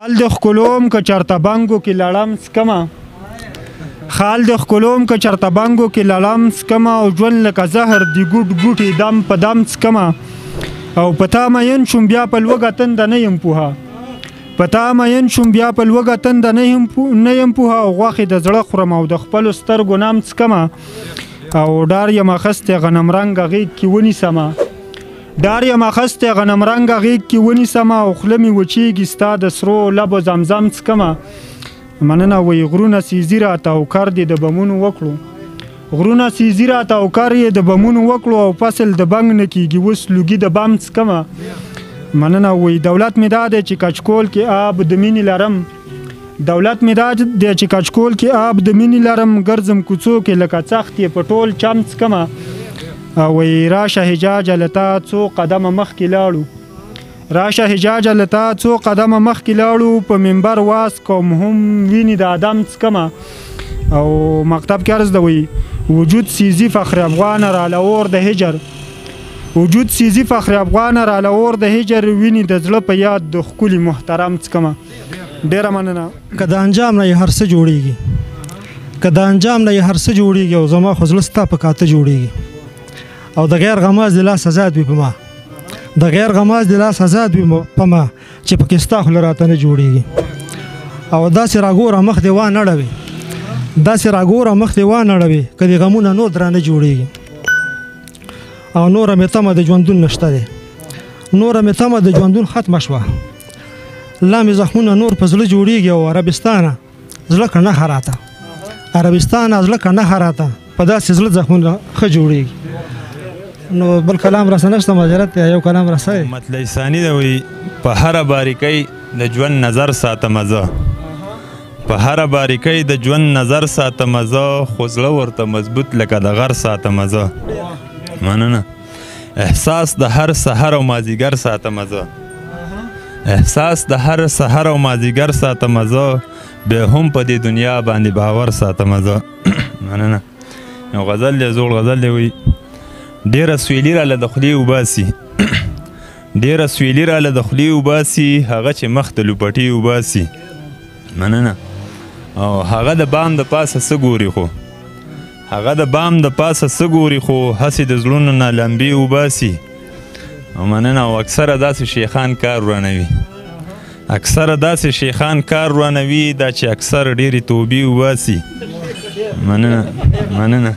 خال د ښکلوم که چرته بنګو کې لړم څکمه خال د ښکلوم که چرته بنګو کې لړم څکمه او ژوند لکه زهر د ګوټ ګوټې دم په دم څکمه او په تا مین شوم بیا په لوږه تنده نه یم پوهه په تا مین شوم بیا په لوږه تنده نه یم پوهه او غوښې د زړه خورم او د خپلو سترګو نم څکمه او ډار یم اخستی غنم رنګه غېږ کې ونیسمه ډار یم اخستی غنم رنګه غېږ کې ونیسمه او خوله مې وچېږي ستا د سرو لبو زمزم څکمه مننه وایي غرونه سیزي راته او کر دې د بمونو وکړو غرونه سیزي راته او کر یې د بمونو وکړو او فصل د بنګ نه کېږي اوس لوګي د بم څکمه مننه وایي دولت مې دا دی چې کچکول کې آب د مینې لرم دولت مې دا دی چې کچکول کې آب د مینې لرم ګرځم کوڅو کې لکه څخت یې په ټول چم څکمه وایي راشه حجاجه له تا څو قدمه مخکې لاړو راشه حجاجه له تا څو قدمه مخکې لاړو په منبر واس کوم هم ویني د ادم څکمه او مکتب کې عرض ده وایي وجود سیزي فخر افغان را لور د هجر وجود سیزي فخر افغان را لور د هجر ویني د زړه په یاد د ښکلي محترم څکمه ډېره مننه که د انجام نه یې هر څه جوړېږي که د انجام نه یې هر څه جوړېږي او زما خو زړه ستا په کاته جوړېږي او د غیر غماز د لاس آزاد وي په ما د غیر غماز د لاس آزاد وي په ما چې پکې ستا خوله راته نه جوړېږي او داسې راګوره مخ دې وانړوي داسې راګوره مخ دې وانړوي که دې غمونه نور درانه جوړېږي او نوره مې تمه د ژوندون نشته دی نوره مې تمه د ژوندون ختمه شوه لا مې زخمونه نور په زړه جوړېږي او عربستانه زړه که نښه راته عربستانه زړه که نښه راته په داسې زړه زخمونه ښه جوړېږي نو بل کلام راسه نشته معذرت دی یو کلام راسه مطلع ثاني دی وایي په هره باریکۍ د ژوند نظر ساتمه زه په هره باریکۍ د ژوند نظر ساتمه زه خو زړه ورته مضبوط لکه د غر ساتمه زه مننه احساس د هر سحر او مازدیګر ساتمه زه احساس د هر سحر او مازدیګر ساتمه زه بیا هم په دې دنیا باندې باور ساتمه زه مننه یو غزل دی زوړ غزل دی وایي ډېره سویلي راله د خولې وباسي ډېره سویلي راله د خولې وباسي هغه چې مخ ته لوپټې وباسي مننه او هغه د بام د پاسه څه ګوري خو هغه د بام د پاسه څه ګوري خو هسې د زړونو نه لمبې وباسي مننه او اکثره داسې شیخان کار ورانوي اکثره داسې شیخان کار ورانوي دا چې اکثر ډېرې توبې وباسي مننه مننه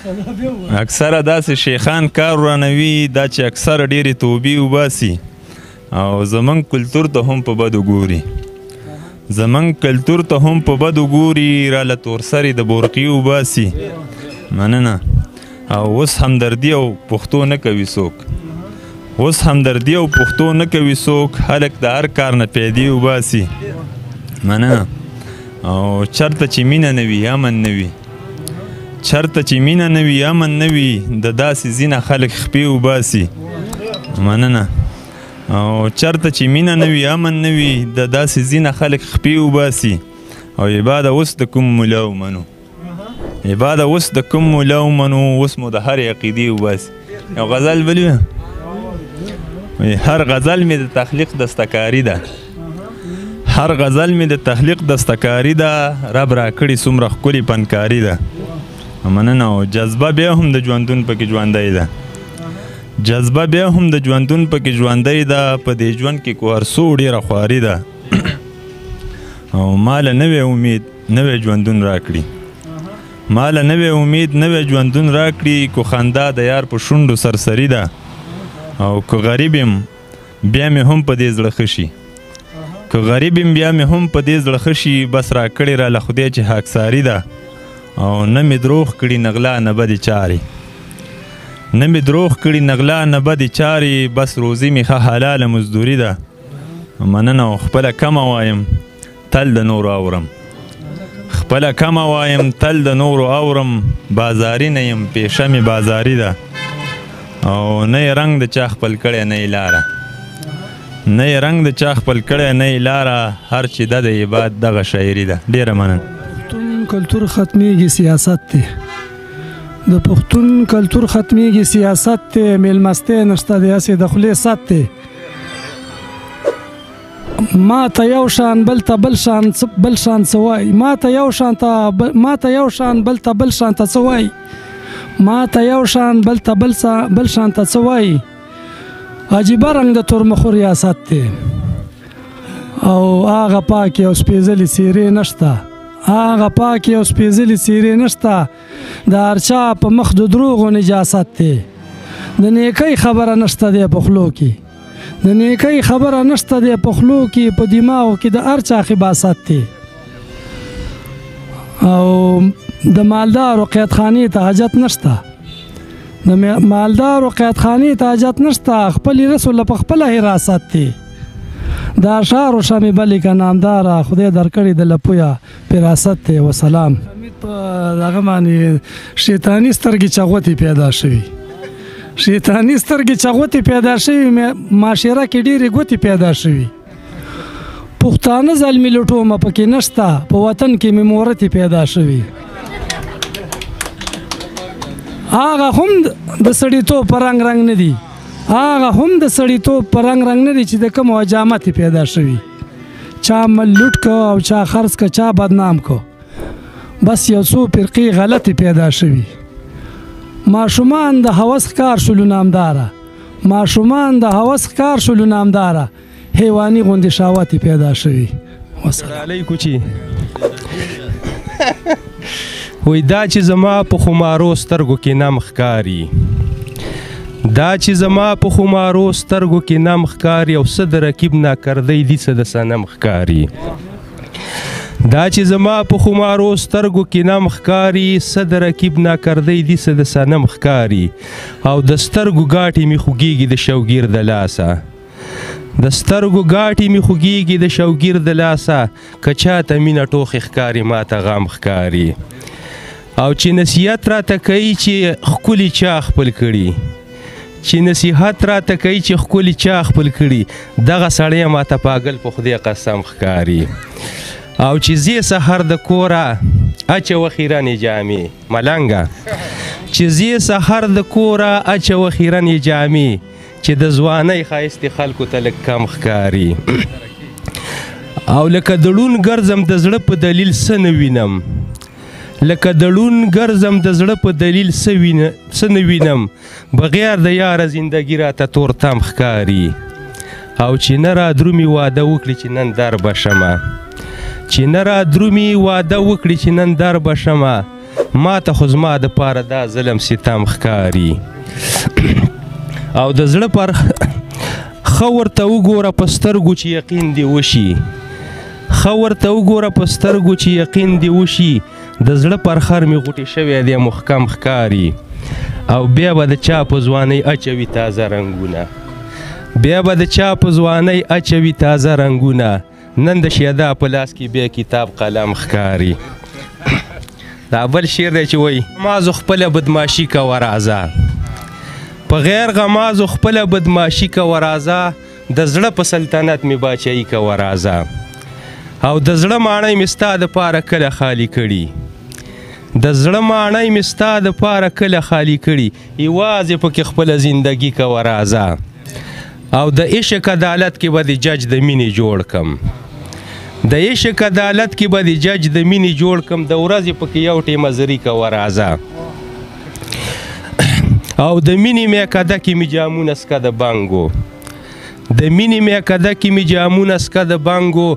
اکثره داسې شیخان کار ورانوي دا چې اکثر ډېرې توبې وباسي او زمونږ کلتور ته هم په بدو ګوري زمونږ کلتور ته هم په بدو ګوري راله تورسرې د بورقي وباسي مننه او اوس همدردي او پښتو نه کوي څوک اوس همدردي او پښتو نه کوي څوک هلک د هر کار نه پیدې وباسي مننه او چرته چې مینه نه وي امن نه وي چرته چې مینه نه وي امن نه وي د داسې ځینه خلک خپې وباسي مننه او چرته چې مینه نه وي امن نه وي د داسې ځینه خلک خپې وباسي او عباده اوس د کوم ملا ومنو عباده اوس د کوم ملا ومنو اوس مو د هرې عقیدې وباسي یو غزل بل وي هر غزل مې د تخلیق دستکاري ده هر غزل مې د تخلیق دستکاري ده رب راکړي څومره ښکلې فنکاري ده مننه او جذبه بیا هم د ژوندون پکې ژوندی ده جذبه بیا هم د ژوندون پکې ژوندی ده په دې ژوند کې کو هر څو ډېره خواري ده او ماله نوی امید نوی ژوندون راکړي ماله نوی امید نوی ژوندون راکړي کو خندا د یار په شونډو سرسري ده او که غریب یم بیا مې هم په دې زړه ښه شي که غریب یم بیا مې هم په دې زړه ښه شي بس راکړې راله خدای چې خاکساري ده او نه مې دروغ کړي نغلا نه بدې چارې نه مې دروغ کړي نغلا نه بدې چارې بس روزي مې ښه حلاله مزدوري ده مننه او خپله کمه وایم تل د نورو اورم خپله کمه وایم تل د نورو اورم بازاري نه یم پیشه مې بازاري ده او نه یې رنګ د چا خپل کړی نه یې لاره نه یې رنګ د چا خپل کړی نه یې لاره هر چې ده د عباد دغه شاعري ده ډېره مننه کلتور ختمیږي سیاست دی د پښتون کلتور ختمیږي سیاست دی میلمستې نشته دی هسې د خولې ست دی ما ته یو شان بل ته بل شان څه وایي ما ته یو شان بل ته بل شان ته څه وایي ما ته یو شان بل ته بل شان ته څه وایي عجیبه رنګ د تورمخو ریاست دی او هغه پاکې او سپېڅلې څېرې نشته د هر چا په مخ د دروغو نجاست دی د نیکۍ خبره نشته دی په خولو کې په دماغو کې د هر چا خباست دی او د مالدارو قیدخانې ته حاجت نشته خپل رسول په خپله حراست دی دا اشعارو شمې بلې که نامداره خدای درکړې د لپویه فراست دی وسلام په دغه باندې شیطاني سترګې چغوتې پیدا شوي معاشره کې ډېرې ګوتې پیدا شوي پښتانه زلمي لټومه پکې نشته په وطن کې مې مورتې پیدا شوي هغه هم د سړیتوب په رنګ نه دي چې د کوم وجامت پیدا شوي چا مل لوټ کو او چا خرڅ کو چا بدنام کو بس یو څو فرقې غلطې پیدا شوي ماشومان د هوس ښکار شولو نامداره حیواني غوندې شهوتې پیدا شوي علیکو چې وای دا چې زما په خمارو سترګو کې نم ښکاري او څه د رقیب ناکردی دي څه د صنم ښکاري دا چې زما په خمارو سترګو کې نم ښکاري څه د رقیب ناکردی دي څه د صنم ښکاري او د سترګو ګاټې مې خوږېږي د شوګیر د لاسه که چاته مینه ټوخې ښکاري ماته غم ښکاري او چې نصیحت راته کوي چې ښکلي چا خپل کړي دغه سړی ماته پاگل په خدای قسم ښکاري او چې زی سحر د کوره اچوه خیرنې جامې ملنګه چې د ځوانۍ ښایستې خلکو ته لږ کم ښکاري او لکه دړون ګرځم د زړه په دلیل څه نه وینم بغیر د یاره زندګي راته تور تم ښکاري او چې نه را درومي واده وکړي چې نن در بشمه ما ته خو زما د پاره دا ظلم ستم ښکاري او د زړه پر ښه ورته وګوره په سترګو چې یقین دې وشي د زړه پر خر مې غوټې شوی دی محکم ښکاري او بیا به د چا په ځوانۍ اچوي تازه رنګونه نن د شیدا په لاس کې بیا کتاب قلم ښکاري دا بل شعر دی چې وایي غمازو خپله بدماشي کوه راځه په غیر غمازو خپله بدماشي کوه راځه د زړه په سلطنت مې باچایي کوه راځه او د زړه ماڼۍ مې ستا دپاره کله خالي کړي یوازې پکې خپله زندګي کوه راځه او د عشق عدالت کې به د جج د مینې جوړ کم د ورځې پکې یو ټیمه زري کوه راځه او د مینې میکده کې مې جامونه سکه د بانګو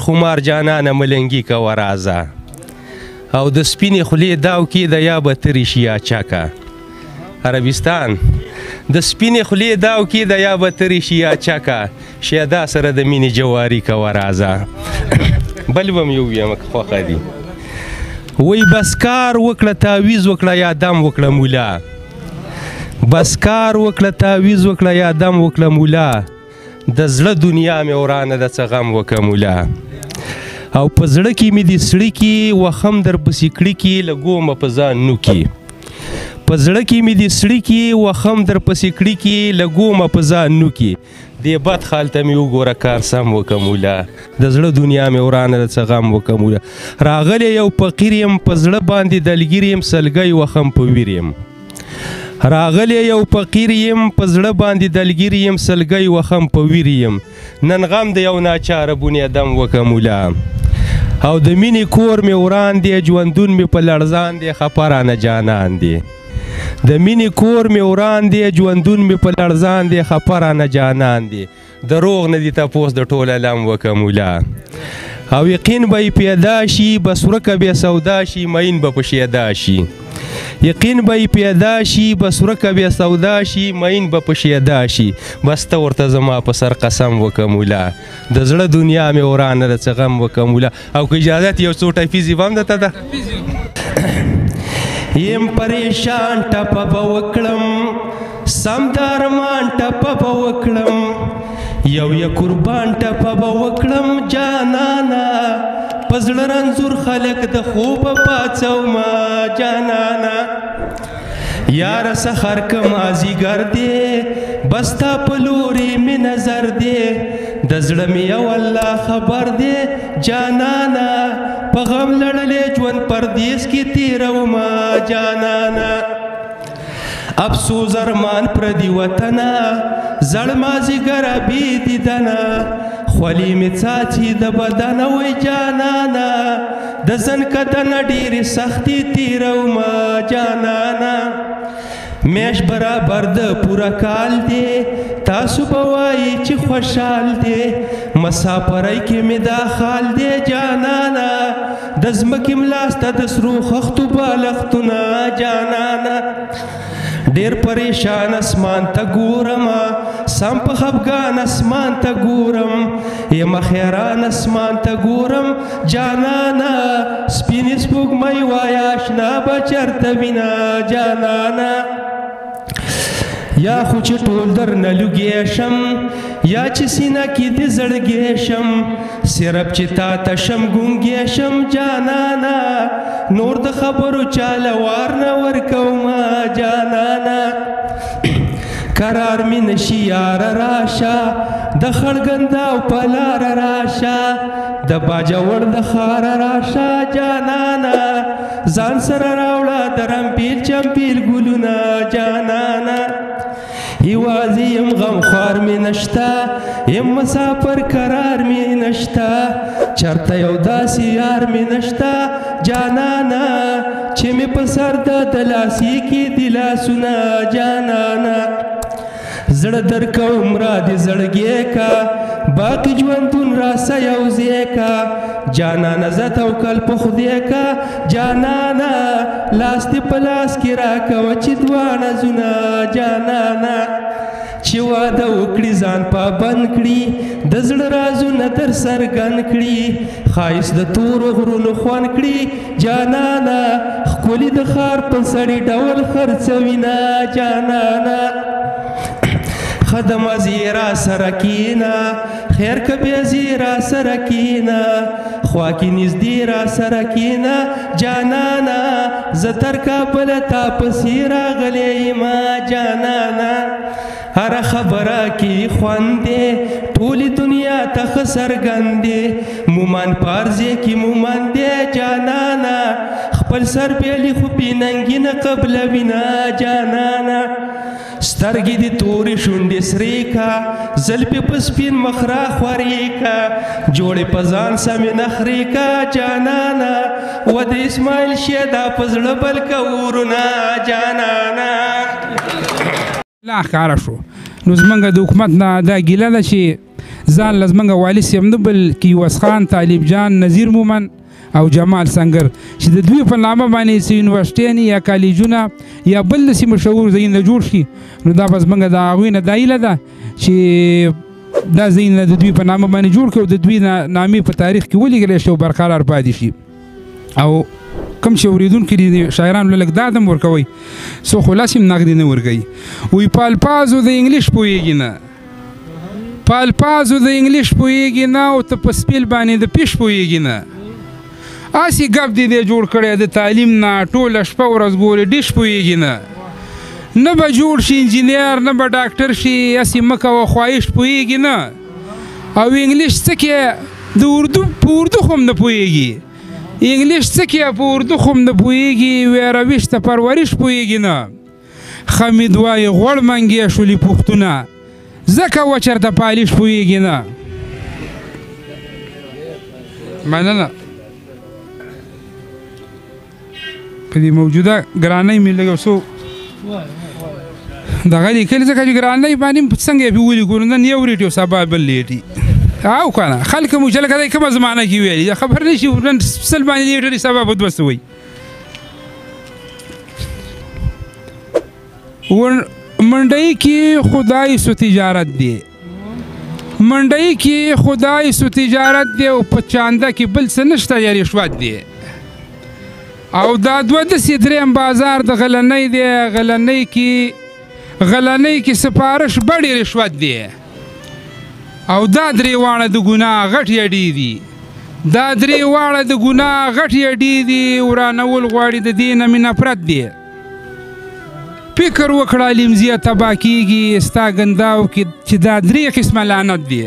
خمار جانانه ملنګي کوه راځه او د سپینې خولې داو کې د یا به ترې شي یا چکه عربستان د سپینې خولې داو کې د یا به ترې شي یا چکه شیدا سره د مینې جواري کوه راځه بل به م یو ویم که خوښه دي وی بس کار وکړه تعویز وکړه یا دم وکړه مولا د زړه دنیا مې ورانه د څه غم وکړه مولا او په زړه کې مې د سړي کې وخم در پسې کړي کې لګومه په ځان نوکي دې بد خال ته مې وګوره کار سم وکړه مولا د زړه دنیا مې ورانه د څه غم وکړه مولا راغلی یو فقیر یم په زړه باندې دلګیر یم سلګی وخم په ویر یم راغلی یو فقیر یم په زړه باندې دلګیر یم سلګی وخم په ویر یم نن غم د یو ناچاره بنیادم وکه مولا او د مینې کور مې وران دی ژوندون مې په لړزان دی خفه رانه جانان دی د مینې کور مې وران دی ژوندون مې په لړزان دی خفه رانه جانان دی د روغ نه دي تپوس د ټول علم وکه مولا او یقین به یې پیدا شي بس ورکه بې سودا شي مین به په شیدا شي یقین به یې پیدا شي بس ورکه بې سودا شي مین به په شیدا شي بس ته ورته زما په سر قسم وکه مولا د زړه دنیا مې ورانه ده څه غم وکه مولا او که اجازت یو څو ټایفیزي به هم درته ده یم پریشان ټپه به وکړم سم د ارمان ټپه به وکړم یو قربان ټپه به وکړم جانانا په زړه رنځور خلک د خوبه پاڅومه جانانا یاره سحر که مازدیګر دی بس تا په لورې مې نظر دی د زړه مې یو الله خبر دی جانانا په غم لړلې ژوند پردیس کې تېرومه جانانا افسوس ارمان پردي وطنه زړ مازدیګره بې دیدنه خولې مې څاڅي د بدنه وای جانانا د زن کدنه ډېرې سختې تېرومه جانانا میاشت برابر د پوره کال دی تاسو به وایي چې خوشحال دی مسافرۍ کې مې دا خال دی جانانا د ځمکې ملاسته د سرو خښتو بالښتونه جانانا ډیر پریشان اسمان ته ګورم سم په خفګان اسمان ته ګورم یم خیران اسمان ته ګورم جانانا سپینې سپوږمۍ وایه اشنا به چېرته وینه جانانا یا خو چې ټول درنه لوګی شم یا چې سینه کې دې زړګی شم صرف چې تا ته شم ګونګی شم جانانا نور د خبرو چاله وار نه ورکومه جانانا قرار مې نشي یاره راشه د خړګنده او په لاره راشه د باجوړ د ښاره راشه جانانا ځان سره راوړه د رمپیل چمپیل ګلونه جانانا یوازې یم غمخوار مې نشته یم مسافر قرار مې نشته چېرته یو داسې یار مې نشته جانانا چې مې په سر د لاسي کې دي لاسونه جانانا زړه درکوم را دې زړګی کا باقي ژوندون راسه یو ځای کا جانانا زه توکل په خدای کا جانانا لاس دې په لاس کې راکوه چې دواړه زونه جانانا چې واده وکړي ځان پابند کړي د زړه رازونه در څرګند کړي ښایست د تورو غرونو خوند کړي جانانا ښکلي د ښار په سړي ډول خرڅوینه جانانا خدم ازیرا سرکینا خیر کبی ازیرا سرکینا خواکی نزدی را سرکینا جانانا زتر کابل تا پسیرا غلی ما جانانا هر خبره کی خوانده ټولی دنیا تخ سرګنده مومن پارزه کی مومن دی جانانا خپل سر بیلی خو پیننګینه قبل وینا جانانا سترګې دې تورې شونډې سرې کا زلفې په سپین مخ را خورې کا جوړې په ځان سمې نخرې کا جانانا و د اسماعیل شیدا په زړه بل کورونه جانانا لا ښکاره شو نو زمونږ د حکومت نه دا ګیله ده چې ځان له زمونږ والي صاحب نه بلکې یوس خان طالب جان نظیر مومن او جمال سنگر چې د دوی په نامه باندې څه یونیورسټیانې یا کالجونه یا بل داسې مشهور ځایونه جوړ شي نو دا به زمونږ د هغوی نه دا هیله ده چې دا ځایونه د دوی په نامه باندې جوړ کړي او د دوی نامې په تاریخ کې ولیږلی شي او برقرار پاتې شي او کوم چې اورېدونکي دي شاعرانو له لږ دا دم ورکوئ څو خو لاس هم نغدې نه ورکوي وایي په الفاظو د انګلیش پوهېږي نه په الفاظو د انګلیش پوهېږي نه او ته په سپیل باندې د پیش پوهېږي نه آسی گپ دی دی جوړ کړی د تعلیم نه ټوله شپه ورځ ګورې ډیش پوهېږي نه به جوړ شي انجینیر نه به ډاکټر شي هسې مه کوه خواهش پوهېږي نه او انګلیش څه کې د اردو په اردو خو هم نه پوهېږي انګلیش څه کې په اردو خو هم نه پوهېږي ویروش ته پرورش پوهېږي نه حمید وایي غوړ منګې شولي پوښتونه ځکه و چېرته پالیش پوهېږي نه مننه په دې موجوده ګرانۍ مې لږ څو دغه لیکلي ځکه چې ګرانۍ باندې څنګه یې پې ولیکو نن یو ریټ او سبا بل لیټي او که نه خلک مو چې لکه دی کومه زمانه کې ویلي خبر نه شي نن سل باندې لیټري سبا به دوه سوی منډۍ کې خدای سو تجارت دی منډۍ کې خدای سو تجارت دی او په چانده کې بل څه نشته یا رشوت دی او دا دوه داسې درېیم بازار د غلنۍ دی غلنۍ کې سپارش بډې رشوت دی او دا درې واړه د ګناه غټ یډې دي دا درې واړه د ګناه غټ یډې دي ورانول غواړي د دې نه مې نفرت دی فکر وکړه لیمزیه تباه کېږي ستا ګنداو کې چې دا درې قسمه لعنت دی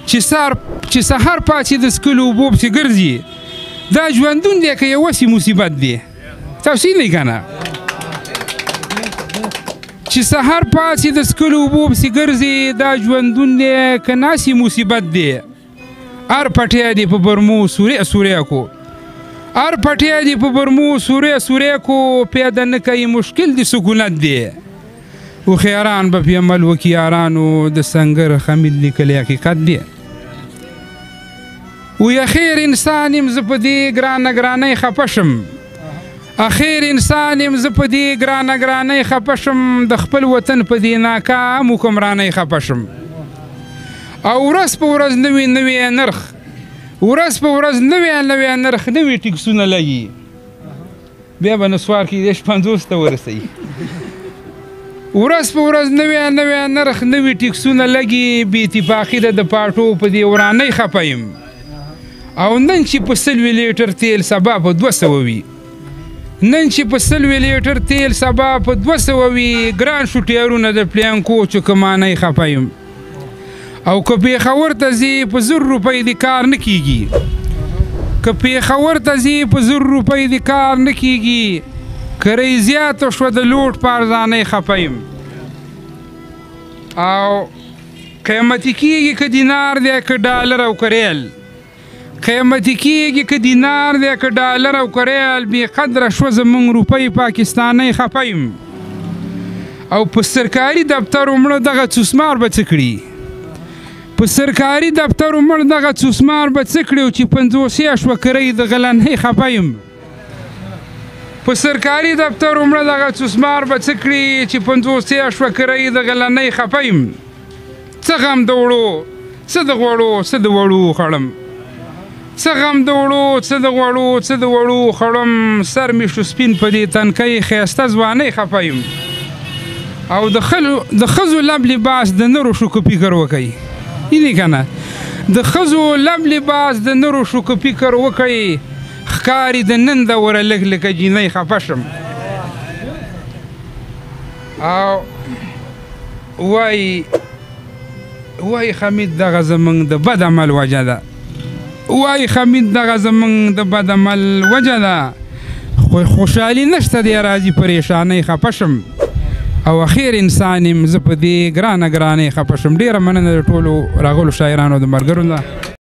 چې سهار پاڅي د څکلو اوبو پسې ګرځي دا ژوندون دی که یوسې مصیبت دی تاسو نه که نه چې سهار پاڅي د څکلو اوبو پسې ګرځي دا ژوندون دی که ناسې مصیبت دی هر پټی دی په برمو سوری کو هر پټی دی په برمو سوری کو پیدا نه کوي مشکل دی سکونت دی هوښیاران به پې عمل وکړي یارانو د سنګر حمید لیکلی حقیقت دی وی اخیر انسان یم زه په دې ګرانۍ خفه شم اخیر انسان یم زه په دې ګرانۍ خفه شم د خپل وطن په دې ناکام حکمرانۍ خفه شم او ورځ په ورځ نوی نرخ ورځ په ورځ نوی نرخ نوي ټیکسونه لګي بیا به نسوار کېدی شي 50 ته ورسوي ورځ په ورځ نوی نرخ نوي ټیکسونه لګي بې اتفاقي ده د پاټو په دې ورانۍ خفه یم او نن چې په 100 لیټر تیل سبا په 200 وي نن چې په 100 لیټر تیل سبا په 200 وي ګران شو ټیرونه د پلانکو چې کمانۍ خفه یم او که پېښور ته ځي په 1000 روپۍ د کار نه کېږي که پېښور ته ځي په 1000 روپۍ د کار نه کېږي که رۍ زیاته شوه د لوټ په ارزانۍ خفه یم او قیمتي کېږي که دینار دی که ډالر او که ریال قیمتي کېږي که دینار دی که ډالر او که ریال بې قدره شوه زموږ روپۍ پاکستانۍ خفه یم او په سرکاري دفترو مړه دغه څوسمار به څه کړي په سرکاري دفترو مړ دغه څوسمار به څه کړي چې 50 شوه کرۍ د غلنۍ خفه یم په سرکاري دفترو مړه دغه څوسمار به څه کړي چې 50 شوه کرۍ د غلنۍ خفه یم څه غم د وړو څه د غوړو څه د وړو خړم څه غم د وړو څه د غوړو څه د وړو خړم سر مې شو سپین په دې تنکۍ ښایسته ځوانۍ خفه یم او د ښځو لب لباس د نرو شوکو فکر وکئ اینی که نه د ښځو لب لباس د نرو شوکو فکر وکئ ښکاري د نن د وره لږ لکه جینۍ خفه شم او وای حمید دغه زمونږ د بد عمل وجه ده وای حمید دغه زمونږ د بد عمل وجه ده خو خوشحالي نشته دی راځي پریشانۍ خفه شم او اخیر انسان یم زه په دې ګرانۍ خفه شم ډېره مننه د ټولو راغلو شاعرانو د ملګرو نه